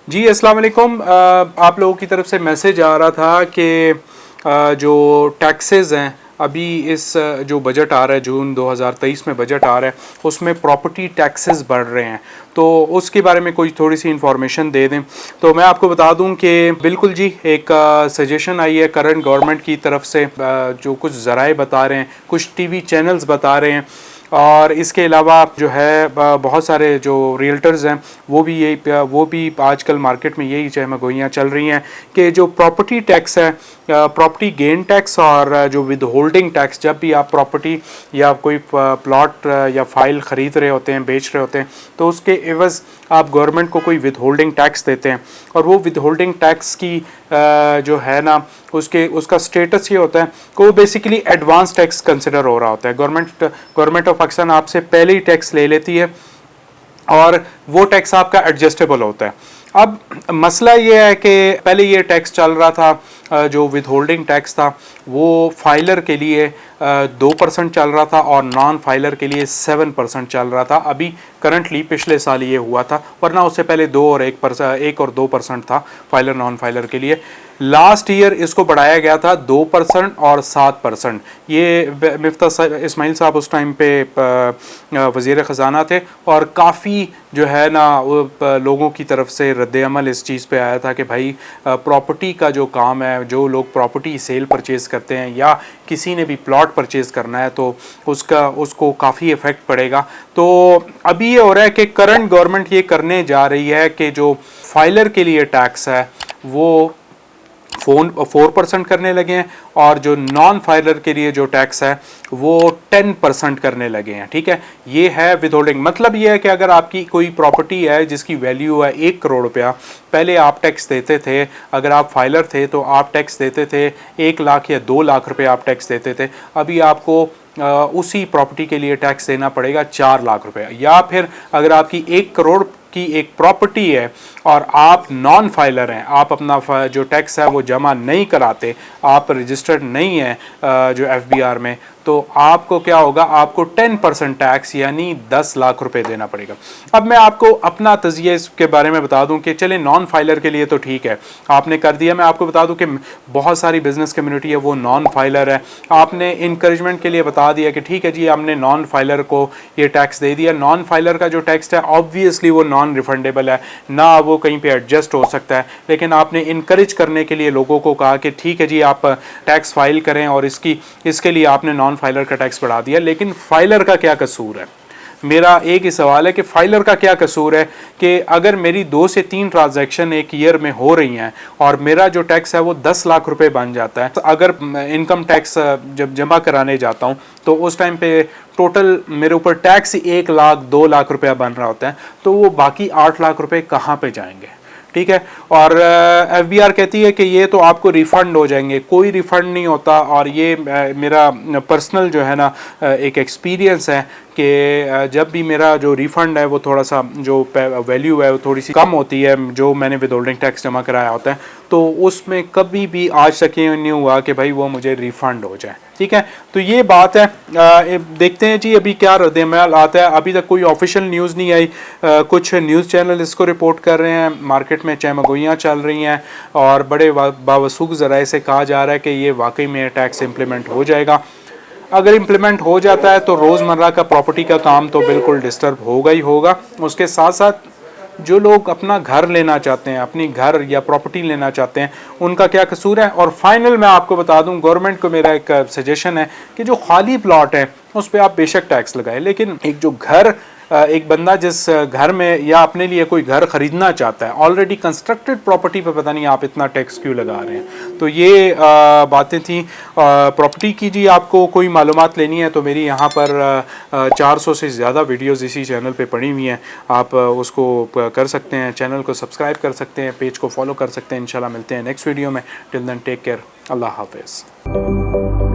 जी अस्सलाम वालेकुम। आप लोगों की तरफ से मैसेज आ रहा था कि जो टैक्सेस हैं अभी इस जो बजट आ रहा है जून 2023 में बजट आ रहा है उसमें प्रॉपर्टी टैक्सेस बढ़ रहे हैं, तो उसके बारे में कोई थोड़ी सी इन्फॉर्मेशन दे दें। तो मैं आपको बता दूं कि बिल्कुल जी एक सजेशन आई है करंट गवर्नमेंट की तरफ से, जो कुछ ज़राए बता रहे हैं, कुछ टीवी चैनल्स बता रहे हैं और इसके अलावा जो है बहुत सारे जो रियल्टर्स हैं वो भी आजकल मार्केट में यही चहमगोइयाँ चल रही हैं कि जो प्रॉपर्टी टैक्स है, प्रॉपर्टी गेन टैक्स और जो विद होल्डिंग टैक्स, जब भी आप प्रॉपर्टी या कोई प्लॉट या फाइल ख़रीद रहे होते हैं, बेच रहे होते हैं, तो उसके एवज़ आप गवर्नमेंट को कोई विद होल्डिंग टैक्स देते हैं और वो विद होल्डिंग टैक्स की जो है ना उसका स्टेटस ये होता है कि वो बेसिकली एडवांस टैक्स कंसिडर हो रहा होता है। गवर्नमेंट ऑफ पाकिस्तान आपसे पहले ही टैक्स ले लेती है और वो टैक्स आपका एडजस्टेबल होता है। अब मसला ये है कि पहले ये टैक्स चल रहा था, जो विद होल्डिंग टैक्स था वो फाइलर के लिए 2% चल रहा था और नॉन फाइलर के लिए 7% चल रहा था। अभी करंटली पिछले साल ये हुआ था, वरना उससे पहले 1 और 2% था फाइलर नॉन फाइलर के लिए। लास्ट ईयर इसको बढ़ाया गया था 2% और 7%। ये मिफ्ता इस्माइल साहब उस टाइम पे वज़ीर ख़जाना थे और काफ़ी जो है ना लोगों की तरफ से रद्द-ए-अमल इस चीज़ पे आया था कि भाई प्रॉपर्टी का जो काम है, जो लोग प्रॉपर्टी सेल परचेज़ करते हैं या किसी ने भी प्लॉट परचेज़ करना है तो उसको काफ़ी इफ़ेक्ट पड़ेगा। तो अभी ये हो रहा है कि करंट गवर्नमेंट ये करने जा रही है कि जो फाइलर के लिए टैक्स है वो 4% करने लगे हैं और जो नॉन फाइलर के लिए जो टैक्स है वो 10% करने लगे हैं। ठीक है, ये है विद होल्डिंग। मतलब ये है कि अगर आपकी कोई प्रॉपर्टी है जिसकी वैल्यू है 1 करोड़ रुपया, पहले आप टैक्स देते थे, अगर आप फाइलर थे तो आप टैक्स देते थे 1 लाख या 2 लाख रुपए आप टैक्स देते थे। अभी आपको उसी प्रॉपर्टी के लिए टैक्स देना पड़ेगा 4 लाख रुपए। या फिर अगर आपकी 1 करोड़ की एक प्रॉपर्टी है और आप नॉन फाइलर हैं, आप अपना जो टैक्स है वो जमा नहीं कराते, आप रजिस्टर्ड नहीं हैं जो एफबीआर में, तो आपको क्या होगा, आपको 10% टैक्स यानी 10 लाख रुपए देना पड़ेगा। अब मैं आपको अपना तज़िया इसके बारे में बता दूं कि चले नॉन फाइलर के लिए तो ठीक है, आपने कर दिया। मैं आपको बता दूं कि बहुत सारी बिजनेस कम्युनिटी है वो नॉन फाइलर है, आपने इंकरेजमेंट के लिए बता दिया कि ठीक है जी हमने नॉन फाइलर को ये टैक्स दे दिया। नॉन फाइलर का जो टैक्स है ऑब्वियसली वो नॉन रिफंडेबल है, ना वो कहीं पे एडजस्ट हो सकता है, लेकिन आपने इनकरेज करने के लिए लोगों को कहा कि ठीक है जी आप टैक्स फाइल करें और इसके लिए आपने नॉन फाइलर का टैक्स बढ़ा दिया। लेकिन फाइलर का क्या कसूर है? मेरा एक ही सवाल है कि फाइलर का क्या कसूर है कि अगर मेरी 2 से 3 ट्रांजैक्शन एक ईयर में हो रही हैं और मेरा जो टैक्स है वो 10 लाख रुपए बन जाता है, तो अगर इनकम टैक्स जब जमा कराने जाता हूँ तो उस टाइम पे टोटल मेरे ऊपर टैक्स 1 लाख 2 लाख रुपया बन रहा होता है, तो वो बाकी 8 लाख रुपए कहाँ पे जाएंगे? ठीक है, और एफबीआर कहती है कि ये तो आपको रिफ़ंड हो जाएंगे। कोई रिफ़ंड नहीं होता। और ये मेरा पर्सनल जो है ना एक एक्सपीरियंस है कि जब भी मेरा जो रिफ़ंड है वो थोड़ा सा जो वैल्यू है वो थोड़ी सी कम होती है जो मैंने विद होल्डिंग टैक्स जमा कराया होता है, तो उसमें कभी भी आज तक ये नहीं हुआ कि भाई वो मुझे रिफ़ंड हो जाए। ठीक है, तो ये बात है। देखते हैं जी अभी क्या रद्द-ए-अमल आता है। अभी तक कोई ऑफिशियल न्यूज़ नहीं आई, कुछ न्यूज़ चैनल इसको रिपोर्ट कर रहे हैं, मार्केट में चहमगोइयाँ चल रही हैं और बड़े बावसूख ज़राए से कहा जा रहा है कि ये वाकई में टैक्स इम्प्लीमेंट हो जाएगा। अगर इम्प्लीमेंट हो जाता है तो रोज़मर्रा का प्रॉपर्टी का काम तो बिल्कुल डिस्टर्ब होगा ही होगा। उसके साथ साथ जो लोग अपना घर लेना चाहते हैं, अपनी घर या प्रॉपर्टी लेना चाहते हैं, उनका क्या कसूर है? और फाइनल मैं आपको बता दूं, गवर्नमेंट को मेरा एक सजेशन है कि जो खाली प्लॉट है उस पर आप बेशक टैक्स लगाएं, लेकिन एक जो घर एक बंदा जिस घर में या अपने लिए कोई घर ख़रीदना चाहता है, ऑलरेडी कंस्ट्रक्टेड प्रॉपर्टी पे पता नहीं आप इतना टैक्स क्यों लगा रहे हैं। तो ये बातें थी प्रॉपर्टी की। जी आपको कोई मालूमात लेनी है तो मेरी यहाँ पर 400 से ज़्यादा वीडियोस इसी चैनल पे पड़ी हुई हैं, आप उसको कर सकते हैं, चैनल को सब्सक्राइब कर सकते हैं, पेज को फॉलो कर सकते हैं। इंशाल्लाह मिलते हैं नेक्स्ट वीडियो में। टिल देन टेक केयर, अल्लाह हाफिज़।